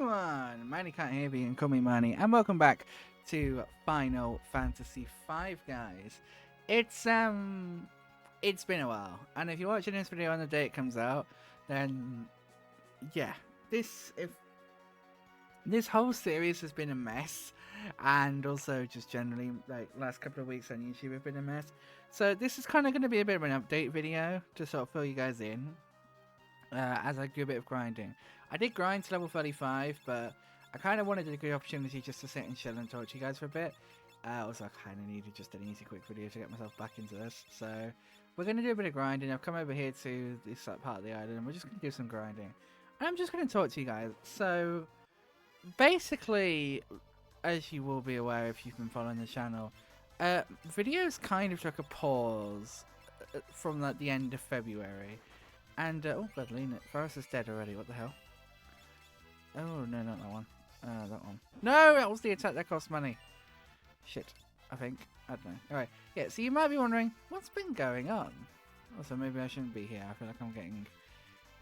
everyone! Mineycart here, being Call Me Miney, and welcome back to Final Fantasy V, guys. It's been a while, and if you're watching this video on the day it comes out, then yeah, this whole series has been a mess, and also just generally like last couple of weeks on YouTube have been a mess. So this is kind of going to be a bit of an update video to sort of fill you guys in. As I do a bit of grinding. I did grind to level 35, but I kind of wanted a good opportunity just to sit and chill and talk to you guys for a bit. Also, I kind of needed just an easy, quick video to get myself back into this. So, we're going to do a bit of grinding. I've come over here to this part of the island, and we're just going to do some grinding. And I'm just going to talk to you guys. So, basically, as you will be aware if you've been following the channel, videos kind of took a pause from like, the end of February. And, oh, bloody, Forrest is dead already, what the hell? Oh, no, not that one. That one. No, that was the attack that cost money. Shit, I think. I don't know. Alright, yeah, so you might be wondering, what's been going on? Also, maybe I shouldn't be here. I feel like I'm getting,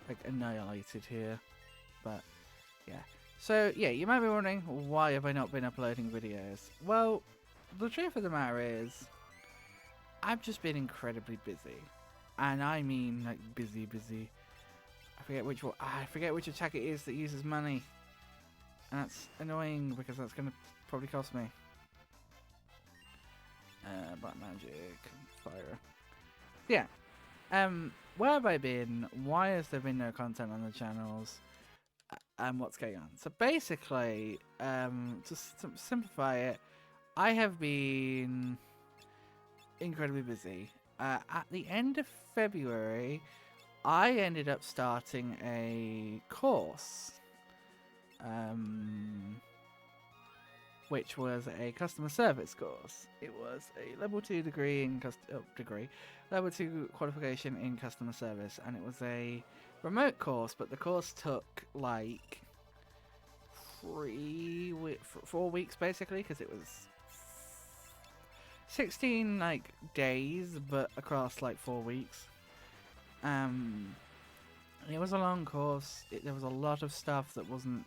like, annihilated here. But, yeah. So, yeah, you might be wondering, why have I not been uploading videos? Well, the truth of the matter is, I've just been incredibly busy. And I mean, like, busy. I forget which one. I forget which attack it is that uses money. And that's annoying because that's going to probably cost me. Black magic, fire. Yeah. Where have I been? Why has there been no content on the channels? And what's going on? So basically, just to simplify it, I have been incredibly busy. At the end of February, I ended up starting a course, which was a customer service course. It was a level 2 degree in level 2 qualification in customer service, and it was a remote course. But the course took like 4 weeks basically, because it was 16 like days, but across like 4 weeks. It was a long course. There was a lot of stuff that wasn't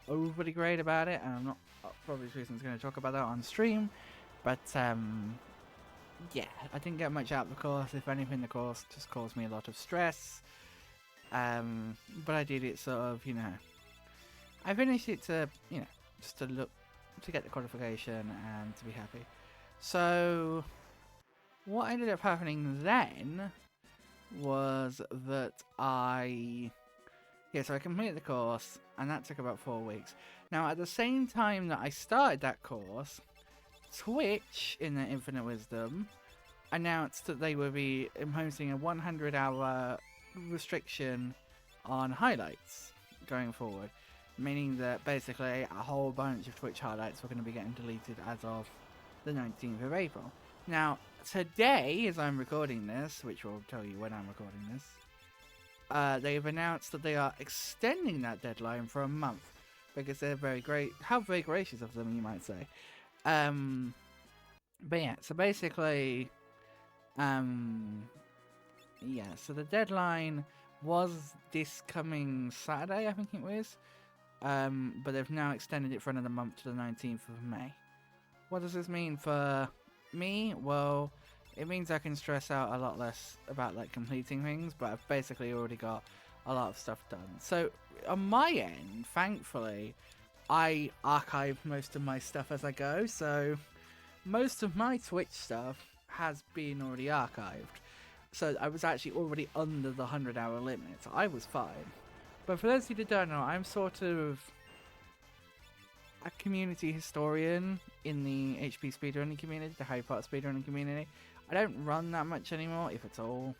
overly great about it, and I'm not, for obvious reasons, going to talk about that on stream. But yeah, I didn't get much out of the course. If anything, the course just caused me a lot of stress. But I did it sort of, you know, I finished it to, you know, just to get the qualification and to be happy. So, what ended up happening then was that I completed the course, and that took about 4 weeks. Now, at the same time that I started that course, Twitch, in their infinite wisdom, announced that they would be imposing a 100-hour restriction on highlights going forward, meaning that basically a whole bunch of Twitch highlights were going to be getting deleted as of the 19th of April. Now, today, as I'm recording this, which will tell you when I'm recording this, they've announced that they are extending that deadline for a month, because they're very great. How very gracious of them, you might say. But yeah, so basically, yeah, so the deadline was this coming Saturday, I think it was, but they've now extended it for another month to the 19th of May. What does this mean for me? Well, it means I can stress out a lot less about like completing things, but I've basically already got a lot of stuff done. So on my end, thankfully, I archive most of my stuff as I go, so most of my Twitch stuff has been already archived. So I was actually already under the 100-hour limit, so I was fine. But for those of you that don't know, I'm sort of a community historian in the HP speedrunning community, the Harry Potter speedrunning community. I don't run that much anymore, if at all.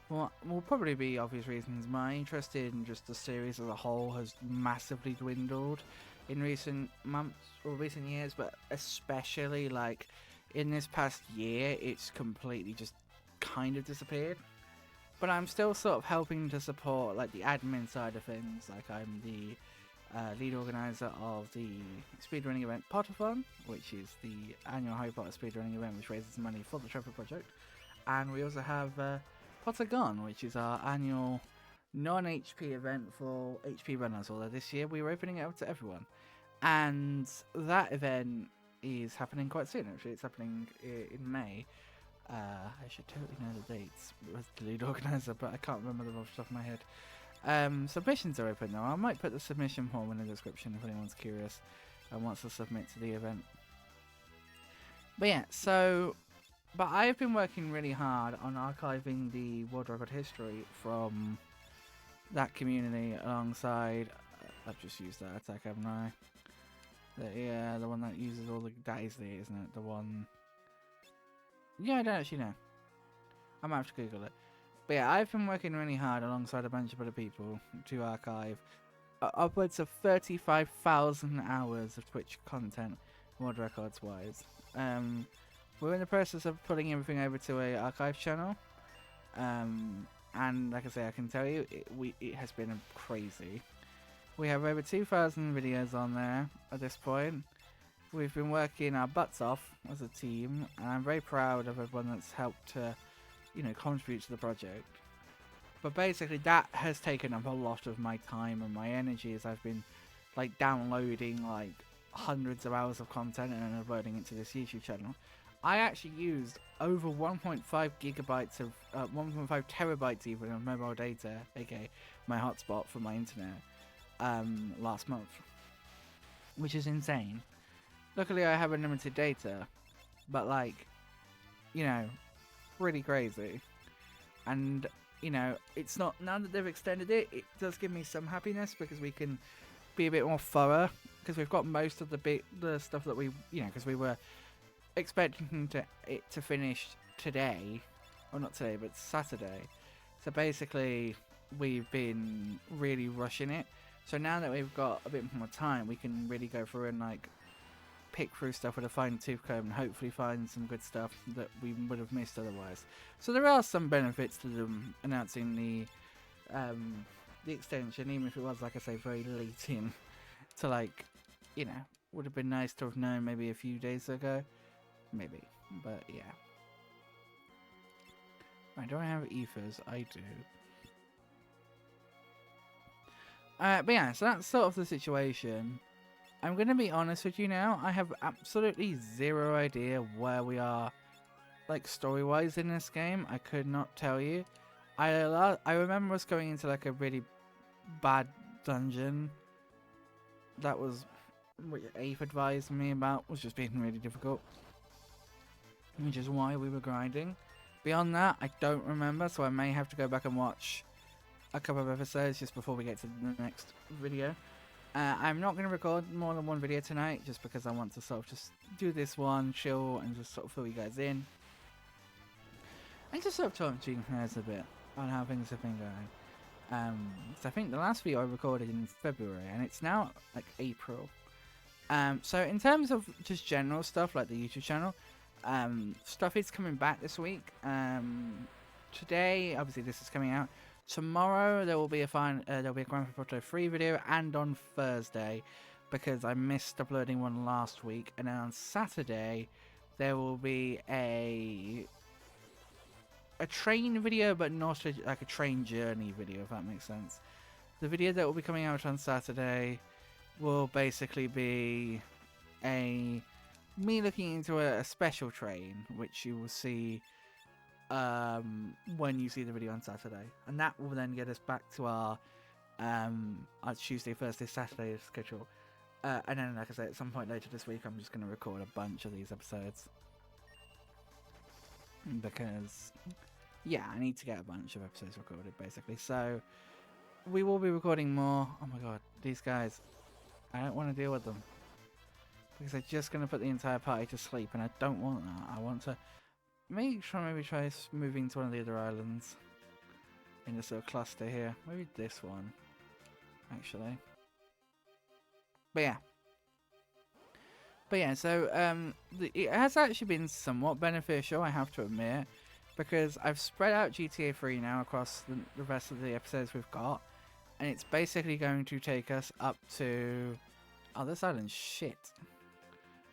Well, will probably be obvious reasons. My interest in just the series as a whole has massively dwindled in recent months or recent years, but especially like in this past year, it's completely just kind of disappeared. But I'm still sort of helping to support like the admin side of things. Like I'm the lead organizer of the speedrunning event Potterfun, which is the annual Harry Potter speedrunning event which raises money for the Trevor Project. And we also have Potter Gone, which is our annual non-HP event for HP runners, although this year we were opening it up to everyone. And that event is happening quite soon, actually. It's happening in May. I should totally know the dates as the lead organizer, but I can't remember them off the top of my head. Submissions are open now. I might put the submission form in the description if anyone's curious and wants to submit to the event. But yeah, but I've been working really hard on archiving the world record history from that community alongside. I've just used that attack, haven't I? Yeah, the one that uses all the. That is it, isn't it? The one. Yeah, I don't actually know. I might have to Google it. But yeah, I've been working really hard alongside a bunch of other people to archive upwards of 35,000 hours of Twitch content, world records wise. We're in the process of putting everything over to a archive channel. And like I say, I can tell you, it has been crazy. We have over 2,000 videos on there at this point. We've been working our butts off as a team, and I'm very proud of everyone that's helped to, contribute to the project. But basically, that has taken up a lot of my time and my energy as I've been, downloading, hundreds of hours of content and then uploading it to this YouTube channel. I actually used over 1.5 gigabytes of, 1.5 terabytes even of mobile data, aka my hotspot for my internet, last month, which is insane. Luckily I have unlimited data, but really crazy. And it's not, now that they've extended it, it does give me some happiness because we can be a bit more thorough, because we've got most of the stuff that we, because we were expecting it to finish today, or not today, but Saturday. So basically, we've been really rushing it. So now that we've got a bit more time, we can really go through and pick through stuff with a fine tooth comb and hopefully find some good stuff that we would have missed otherwise. So there are some benefits to them announcing the extension, even if it was, like I say, very late in to would have been nice to have known maybe a few days ago. Maybe, but yeah. I don't have ethers, I do. But yeah, so that's sort of the situation. I'm going to be honest with you now, I have absolutely zero idea where we are, story-wise in this game. I could not tell you. I remember us going into, a really bad dungeon. That was what Ape advised me about, was just being really difficult. Which is why we were grinding. Beyond that, I don't remember, so I may have to go back and watch a couple of episodes just before we get to the next video. I'm not going to record more than one video tonight, just because I want to sort of just do this one, chill, and just sort of fill you guys in. And just sort of talk to you guys a bit on how things have been going. So I think the last video I recorded in February, and it's now April. So in terms of just general stuff, like the YouTube channel, stuff is coming back this week. Today, obviously this is coming out. Tomorrow there will be a Grand Theft Auto 3 video, and on Thursday, because I missed uploading one last week. And then on Saturday there will be a train video, but not a train journey video, if that makes sense. The video that will be coming out on Saturday will basically be me looking into a special train, which you will see when you see the video on Saturday, and that will then get us back to our Tuesday, Thursday, Saturday schedule. And then, like I said, at some point later this week, I'm just going to record a bunch of these episodes because, yeah, I need to get a bunch of episodes recorded, basically. So we will be recording more. Oh my god, these guys! I don't want to deal with them because they're just going to put the entire party to sleep, and I don't want that. I want to maybe try moving to one of the other islands in this little cluster here. Maybe this one, actually. But yeah, so it has actually been somewhat beneficial, I have to admit, because I've spread out GTA 3 now across the rest of the episodes we've got, and it's basically going to take us up to... Oh, this island's shit.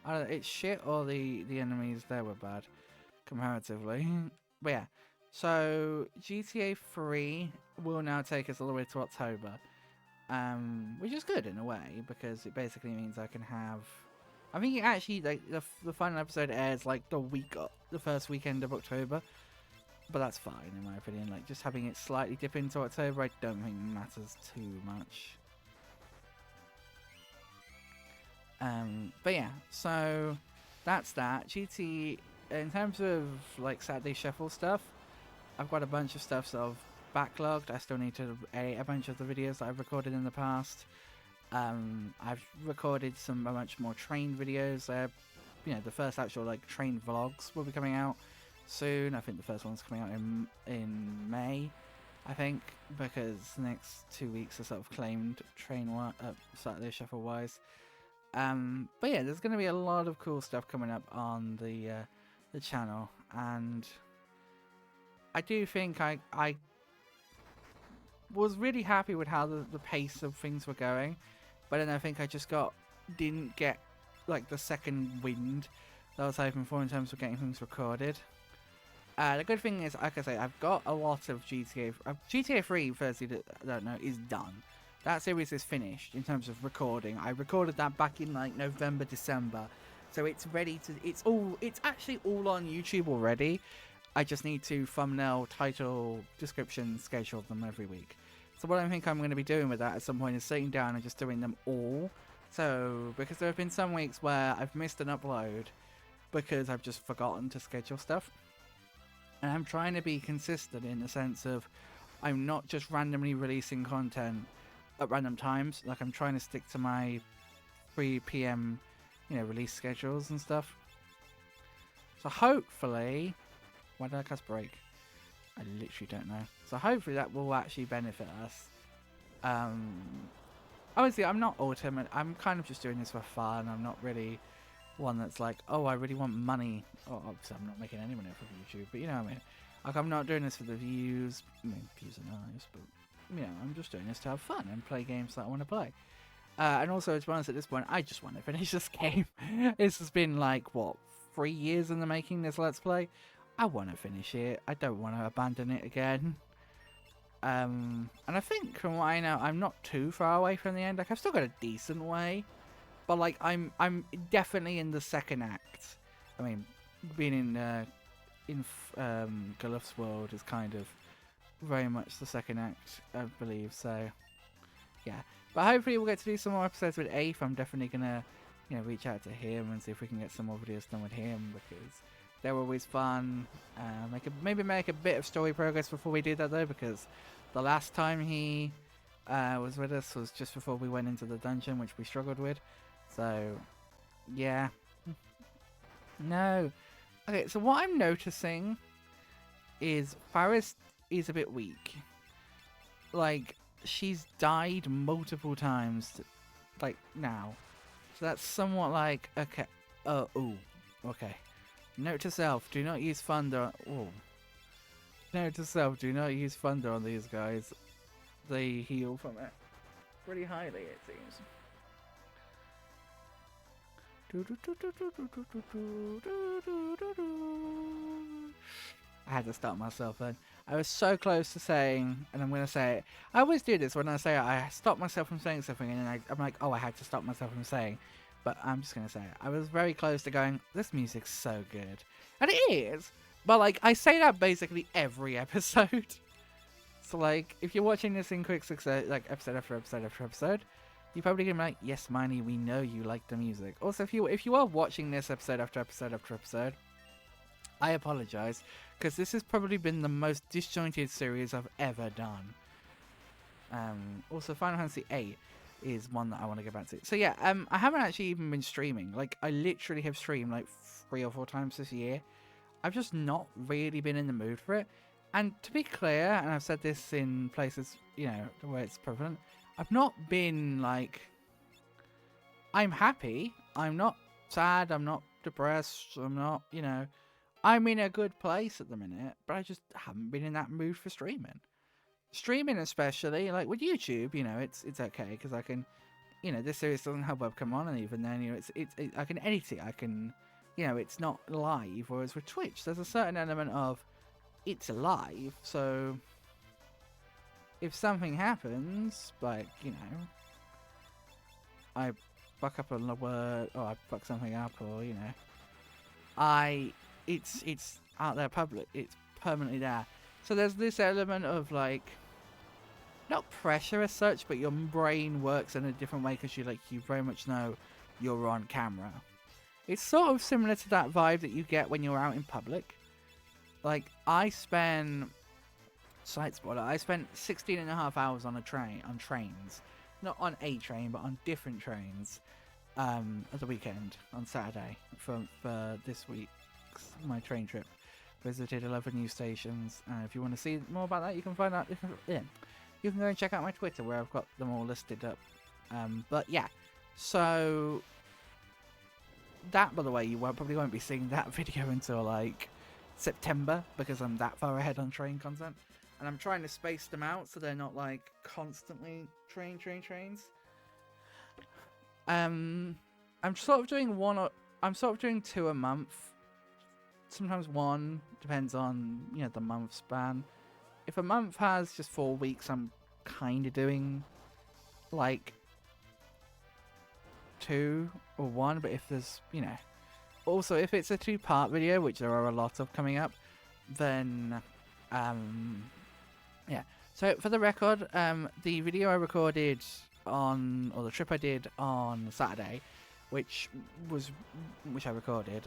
Either it's shit or the enemies there were bad, comparatively. But yeah, so GTA 3 will now take us all the way to October, which is good in a way because it basically means I can have. I think it actually like the final episode airs like the first weekend of October, but that's fine in my opinion. Like just having it slightly dip into October, I don't think matters too much. But yeah, so that's that. GT in terms of like Saturday Shuffle stuff, I've got a bunch of stuff sort of backlogged. I still need to edit a bunch of the videos that I've recorded in the past. I've recorded a bunch more train videos. You know, the first actual like train vlogs will be coming out soon. I think the first one's coming out in May, I think, because the next 2 weeks are sort of claimed Saturday Shuffle wise. But yeah, there's going to be a lot of cool stuff coming up on the channel, and I do think I was really happy with how the pace of things were going, but then I think I just didn't get like the second wind that I was hoping for in terms of getting things recorded. The good thing is, like I say, I've got a lot of GTA 3, firstly, I don't know, is done. That series is finished in terms of recording. I recorded that back in like November, December, so it's ready to. It's actually all on YouTube already. I just need to thumbnail, title, description, schedule them every week. So what I think I'm going to be doing with that at some point is sitting down and just doing them all. So because there have been some weeks where I've missed an upload because I've just forgotten to schedule stuff. And I'm trying to be consistent in the sense of I'm not just randomly releasing content at random times. Like I'm trying to stick to my 3 PM, release schedules and stuff. So hopefully, why did I cuss break? I literally don't know. So hopefully that will actually benefit us. Obviously I'm not ultimate. I'm kind of just doing this for fun. I'm not really one that's like, oh, I really want money. Oh, obviously I'm not making any money from YouTube, but you know what I mean. Like I'm not doing this for the views. I mean, views are nice, but I'm just doing this to have fun and play games that I want to play. And also, to be honest, at this point, I just want to finish this game. This has been like, what, 3 years in the making, this Let's Play. I want to finish it. I don't want to abandon it again. And I think, from what I know, I'm not too far away from the end. Like, I've still got a decent way. But, like, I'm definitely in the second act. I mean, being in Guluf's world is kind of very much the second act, I believe. So, yeah. But hopefully we'll get to do some more episodes with Afe. I'm definitely going to, reach out to him and see if we can get some more videos done with him, because they're always fun. Maybe make a bit of story progress before we do that, though, because the last time he was with us was just before we went into the dungeon, which we struggled with. So, yeah. No. Okay, so what I'm noticing is Faris is a bit weak. Like, she's died multiple times, like, now. So that's somewhat like, okay. Okay. Note to self, do not use thunder. Oh. Note to self, do not use thunder on these guys. They heal from it pretty highly, it seems. I had to stop myself then. I was so close to saying, and I'm going to say it. I always do this when I say I stop myself from saying something, and then I'm like, oh, I had to stop myself from saying. But I'm just going to say it. I was very close to going, this music's so good. And it is. But, like, I say that basically every episode. So, like, if you're watching this in quick succession, like, episode after episode after episode, you're probably going to be like, yes, Miney, we know you like the music. Also, if you are watching this episode after episode after episode, I apologize, because this has probably been the most disjointed series I've ever done. Also, Final Fantasy VIII is one that I want to go back to. So yeah, I haven't actually even been streaming. Like, I literally have streamed like 3 or 4 times this year. I've just not really been in the mood for it. And to be clear, and I've said this in places, where it's prevalent, I've not been like, I'm happy. I'm not sad. I'm not depressed. I'm not, I'm in a good place at the minute, but I just haven't been in that mood for streaming. Streaming especially, like with YouTube, it's okay, because I can, this series doesn't have webcam on, and even then, I can edit it. I can, it's not live, whereas with Twitch, there's a certain element of, it's live, so, if something happens, like, you know, I fuck up on the word, or I fuck something up, or, you know, it's out there public, it's permanently there. So there's this element of, like, not pressure as such, but your brain works in a different way because you very much know you're on camera. It's sort of similar to that vibe that you get when you're out in public. Like, I spent 16.5 hours on trains. Not on a train, but on different trains at the weekend, on Saturday, for this week's my train trip. Visited 11 new stations. If you want to see more about that, you can find out. You can go and check out my Twitter where I've got them all listed up. But yeah, so that, by the way, you probably won't be seeing that video until like September because I'm that far ahead on train content, and I'm trying to space them out so they're not like constantly trains. I'm sort of doing two a month. Sometimes one, depends on, you know, the month span. If a month has just 4 weeks, I'm kind of doing like 2 or 1. But if there's, you know, also if it's a 2-part video, which there are a lot of coming up, then yeah. So for the record, the video I recorded on, or the trip I did on Saturday, which I recorded,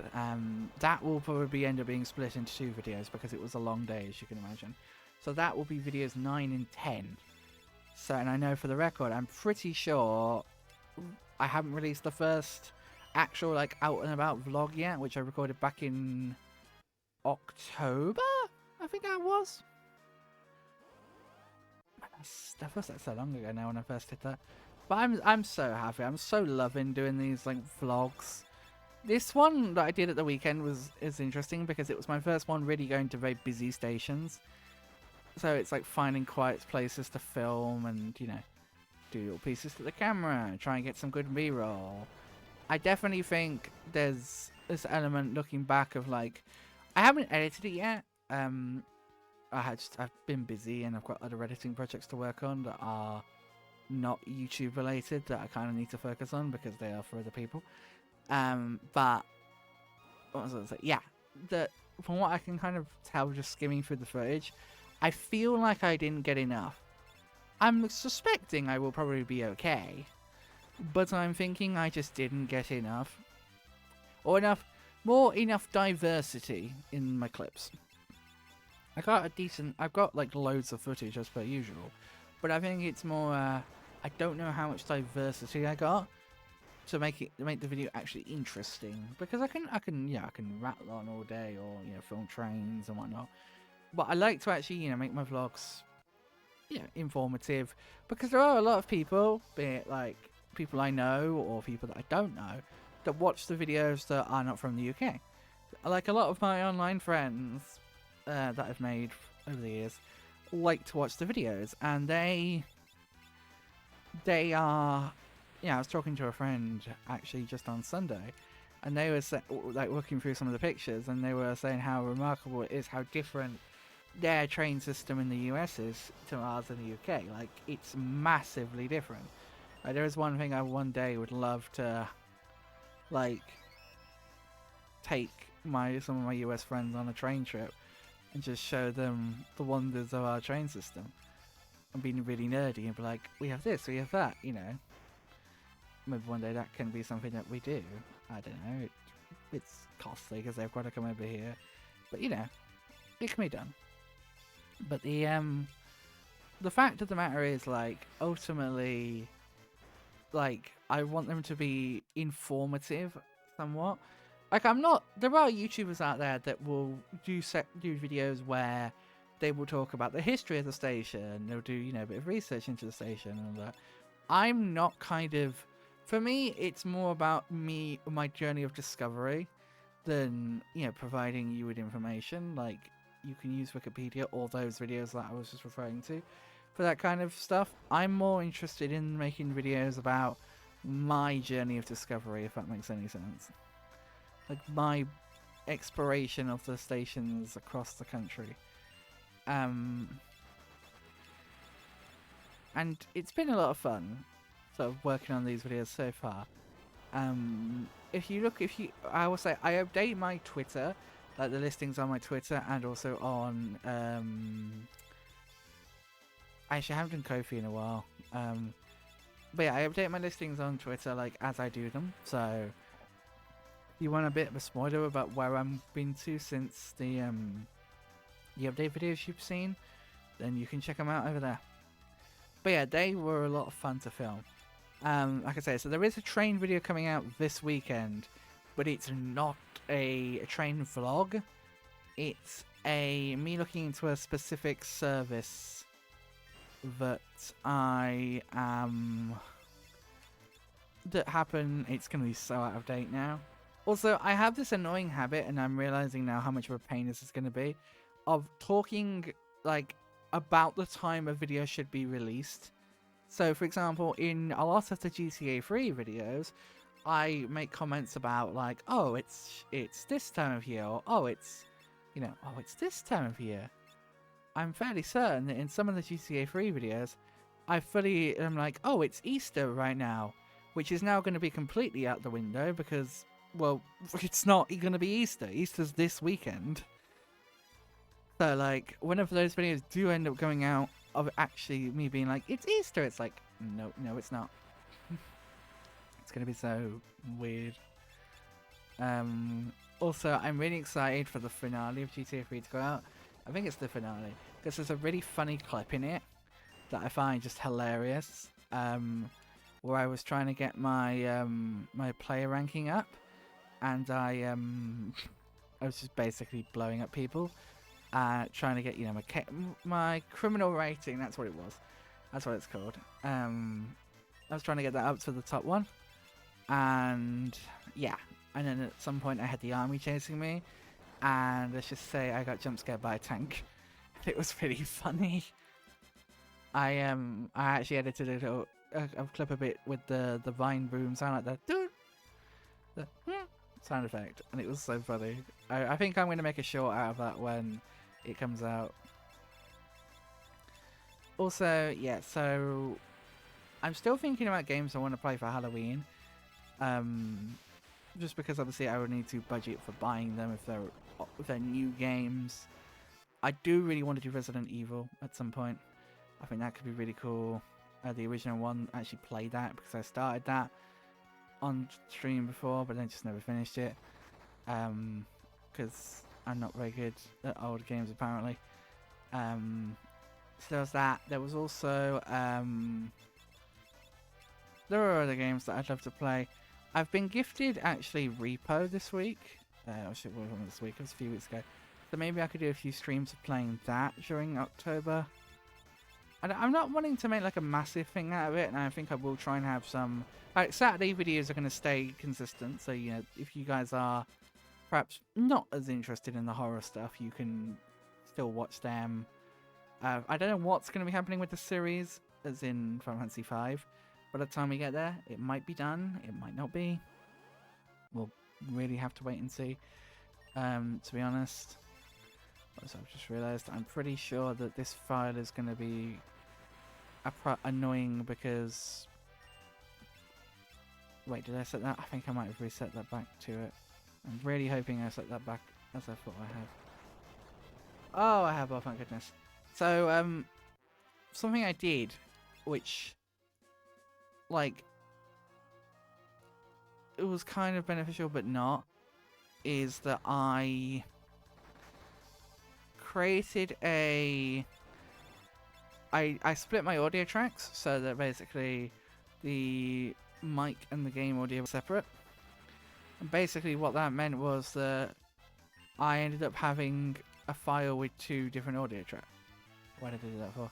that will probably end up being split into 2 videos because it was a long day, as you can imagine. So that will be videos 9 and 10. So, and I know for the record, I'm pretty sure I haven't released the first actual like out and about vlog yet, which I recorded back in October, I think that was. That was so long ago now when I first did that. But I'm so happy. I'm so loving doing these like vlogs. This one that I did at the weekend is interesting because it was my first one really going to very busy stations. So it's like finding quiet places to film and, you know, do little pieces to the camera, try and get some good B-roll. I definitely think there's this element looking back of like, I haven't edited it yet. I've been busy and I've got other editing projects to work on that are not YouTube related that I kind of need to focus on because they are for other people. But what was I going to say? Yeah, from what I can kind of tell just skimming through the footage, I feel like I didn't get enough. I'm suspecting I will probably be okay, but I'm thinking I just didn't get enough. Or enough diversity in my clips. I've got like loads of footage as per usual, but I think it's more, I don't know how much diversity I got to make the video actually interesting, because I can rattle on all day or, you know, film trains and whatnot. But I like to actually, you know, make my vlogs, you know, informative, because there are a lot of people, be it like people I know or people that I don't know, that watch the videos that are not from the UK. Like a lot of my online friends that I've made over the years like to watch the videos, and they are, yeah, I was talking to a friend actually just on Sunday, and they were like looking through some of the pictures, and they were saying how remarkable it is how different their train system in the US is to ours in the UK. Like, it's massively different. Like, there is one thing I one day would love to, like, take some of my US friends on a train trip and just show them the wonders of our train system. And being really nerdy and be like, we have this, we have that, you know. Maybe one day that can be something that we do. I don't know. It's costly because they've got to come over here. But, you know, it can be done. But the fact of the matter is, like, ultimately, like, I want them to be informative somewhat. Like, there are YouTubers out there that will do videos where they will talk about the history of the station. They'll do, you know, a bit of research into the station and all that. I'm not for me, it's more about my journey of discovery than, you know, providing you with information. Like, you can use Wikipedia or those videos that I was just referring to for that kind of stuff. I'm more interested in making videos about my journey of discovery, if that makes any sense. Like, my exploration of the stations across the country. and it's been a lot of fun, sort of working on these videos so far. I will say I update my Twitter, like the listings on my Twitter, and also on actually I haven't done Kofi in a while. But yeah, I update my listings on Twitter like as I do them. So if you want a bit of a spoiler about where I'm been to since the update videos you've seen, then you can check them out over there. But yeah, they were a lot of fun to film. Like I say, so there is a train video coming out this weekend, but it's not a train vlog. It's me looking into a specific service that that happened. It's going to be so out of date now. Also, I have this annoying habit, and I'm realizing now how much of a pain this is going to be, of talking like about the time a video should be released. So, for example, in a lot of the GTA 3 videos, I make comments about like, oh, it's this time of year, or oh, it's this time of year. I'm fairly certain that in some of the GTA 3 videos, I fully am like, oh, it's Easter right now, which is now going to be completely out the window because, well, it's not going to be Easter. Easter's this weekend. So, like, whenever those videos do end up going out of actually me being like, it's Easter, it's like, no, it's not. It's going to be so weird. Also, I'm really excited for the finale of GTA 3 to go out. I think it's the finale, because there's a really funny clip in it that I find just hilarious, where I was trying to get my my player ranking up, and I was just basically blowing up people, trying to get, you know, my criminal rating. That's what it was. That's what it's called. I was trying to get that up to the top one, and yeah, and then at some point I had the army chasing me, and let's just say I got jump scared by a tank. It was really funny. I actually edited a clip of it with the vine boom sound, like the sound effect, and it was so funny. I think I'm going to make a short out of that when it comes out. Also, yeah, so I'm still thinking about games I want to play for Halloween. Just because obviously I would need to budget for buying them if they're new games. I do really want to do Resident Evil at some point. I think that could be really cool. The original one, I actually played that because I started that on stream before, but then just never finished it. Because I'm not very good at old games apparently. So there was that. There was also there are other games that I'd love to play. I've been gifted actually Repo this week. Actually, it wasn't this week, it was a few weeks ago. So maybe I could do a few streams of playing that during October. I'm not wanting to make like a massive thing out of it, and I think I will try and have some. Like, Saturday videos are going to stay consistent, so you know, if you guys are perhaps not as interested in the horror stuff, you can still watch them. I don't know what's going to be happening with the series, as in Final Fantasy V. By the time we get there, it might be done, it might not be. We'll really have to wait and see, to be honest. So I've just realised I'm pretty sure that this file is going to be annoying because... Wait, did I set that? I think I might have reset that back to it. I'm really hoping I set that back as I thought I have. Oh, I have, oh thank goodness. So, something I did, which, like, it was kind of beneficial but not, is that I created I split my audio tracks so that basically the mic and the game audio were separate. And basically what that meant was that I ended up having a file with 2 different audio tracks. Why did I do that for?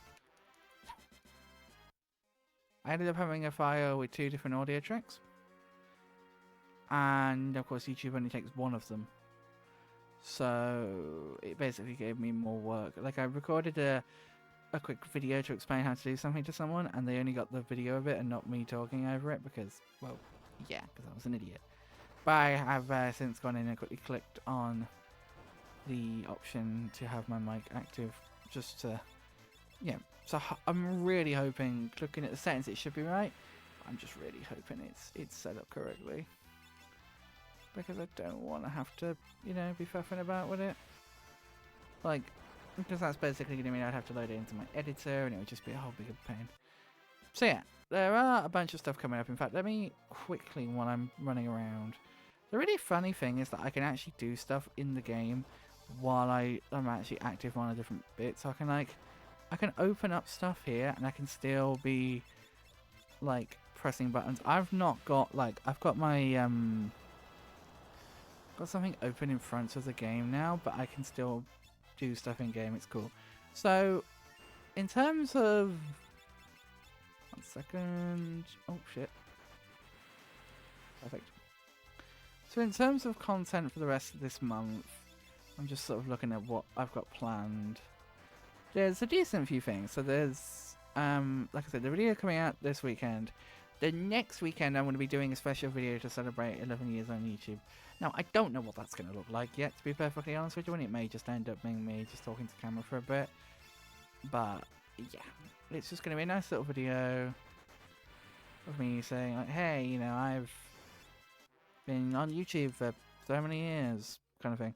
I ended up having a file with 2 different audio tracks. And of course YouTube only takes 1 of them. So it basically gave me more work. Like, I recorded a quick video to explain how to do something to someone, and they only got the video of it and not me talking over it because, well, yeah, because I was an idiot. But I have since gone in and quickly clicked on the option to have my mic active just to, yeah, So I'm really hoping, looking at the settings, it should be right. I'm just really hoping it's set up correctly. Because I don't want to have to, you know, be faffing about with it. Like, because that's basically going to mean I'd have to load it into my editor and it would just be a whole big pain. So yeah, there are a bunch of stuff coming up. In fact, let me quickly, while I'm running around. The really funny thing is that I can actually do stuff in the game while I'm actually active on a different bit. So I can open up stuff here and I can still be like pressing buttons. I've not got like, I've got my got something open in front of the game now, but I can still do stuff in game. It's cool. So in terms of, one second, oh shit, perfect. So in terms of content for the rest of this month, I'm just sort of looking at what I've got planned. There's a decent few things. So there's, like I said, the video coming out this weekend. The next weekend I'm going to be doing a special video to celebrate 11 years on YouTube. Now, I don't know what that's going to look like yet, to be perfectly honest with you, and it may just end up being me just talking to camera for a bit. But, yeah, it's just going to be a nice little video of me saying, like, hey, you know, I've been on YouTube for so many years, kind of thing.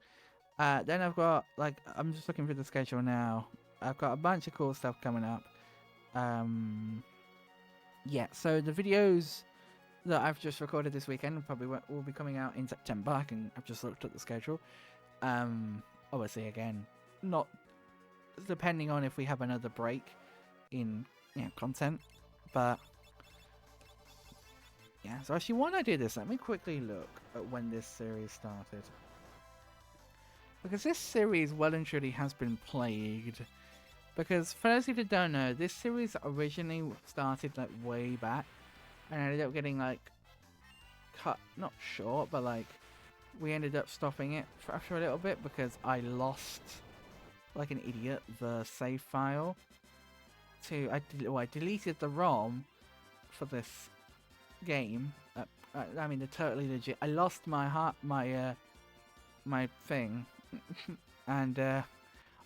Then I've got, like, I'm just looking for the schedule now. I've got a bunch of cool stuff coming up. Yeah, so the videos that I've just recorded this weekend probably will be coming out in September. I've just looked at the schedule. Obviously, again, not depending on if we have another break in content, but yeah. So actually, while I do this, let me quickly look at when this series started, because this series well and truly has been plagued. Because for those of you that don't know, this series originally started like way back, and ended up getting like cut, not short, but like we ended up stopping it after a little bit because I lost, like an idiot, the save file. I deleted the ROM for this game. I mean, the totally legit. I lost my my thing, and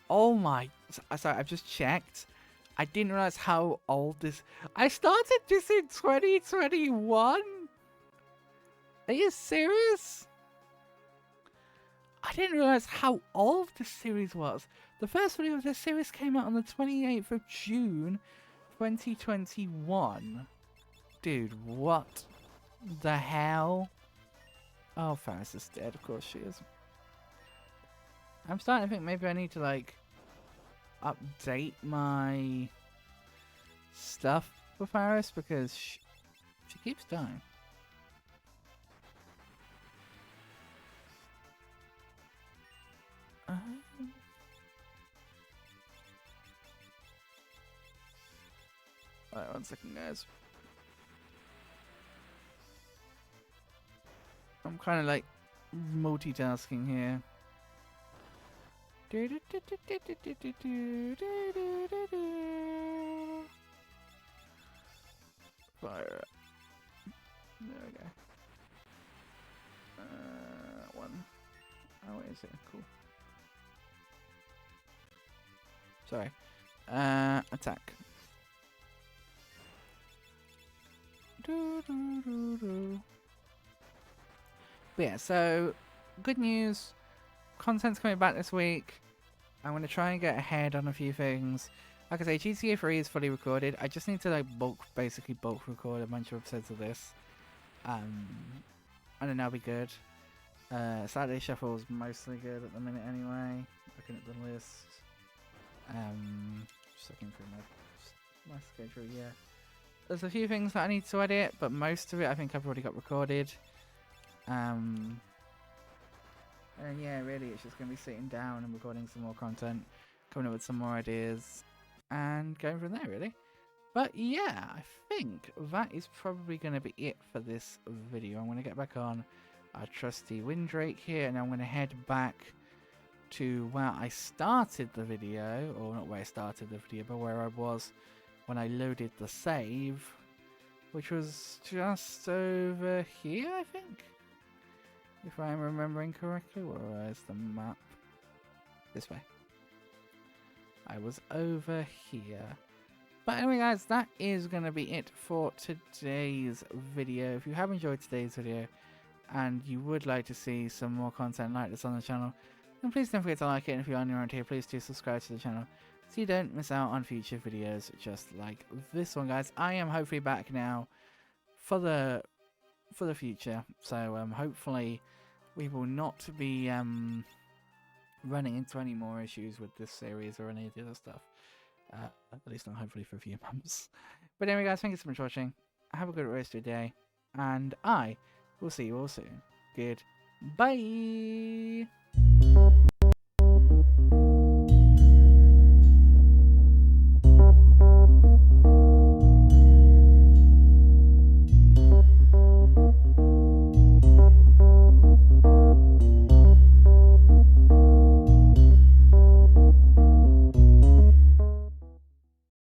oh my! Sorry, I've just checked. I didn't realize how old this. I started this in 2021. Are you serious? I didn't realize how old this series was. The first video of this series came out on the 28th of June, 2021. Dude, what the hell? Oh, Faris is dead. Of course she is. I'm starting to think maybe I need to, like, update my stuff for Faris because she keeps dying. Alright, 1 second, guys. I'm kind of like multitasking here. Fire. There we go. One. Oh, wait, is it? Cool. Sorry. Attack. But yeah, so good news. Content's coming back this week. I'm going to try and get ahead on a few things. Like I say, GTA 3 is fully recorded. I just need to like basically bulk record a bunch of episodes of this. And then that'll be good. Saturday Shuffle is mostly good at the minute anyway. Looking at the list. Just looking through my schedule, yeah. There's a few things that I need to edit, but most of it I think I've already got recorded. And yeah, really, it's just going to be sitting down and recording some more content, coming up with some more ideas, and going from there, really. But yeah, I think that is probably going to be it for this video. I'm going to get back on our trusty Windrake here, and I'm going to head back to where I started the video, or not where I started the video, but where I was when I loaded the save, which was just over here, I think. If I'm remembering correctly, where is the map? This way. I was over here. But anyway, guys, that is going to be it for today's video. If you have enjoyed today's video and you would like to see some more content like this on the channel, then please don't forget to like it. And if you are new around here, please do subscribe to the channel so you don't miss out on future videos just like this one, guys. I am hopefully back now for the future, so hopefully we will not be running into any more issues with this series or any of the other stuff. At least not hopefully for a few months. But anyway, guys, thank you so much for watching. Have a good rest of your day, and I will see you all soon. Goodbye.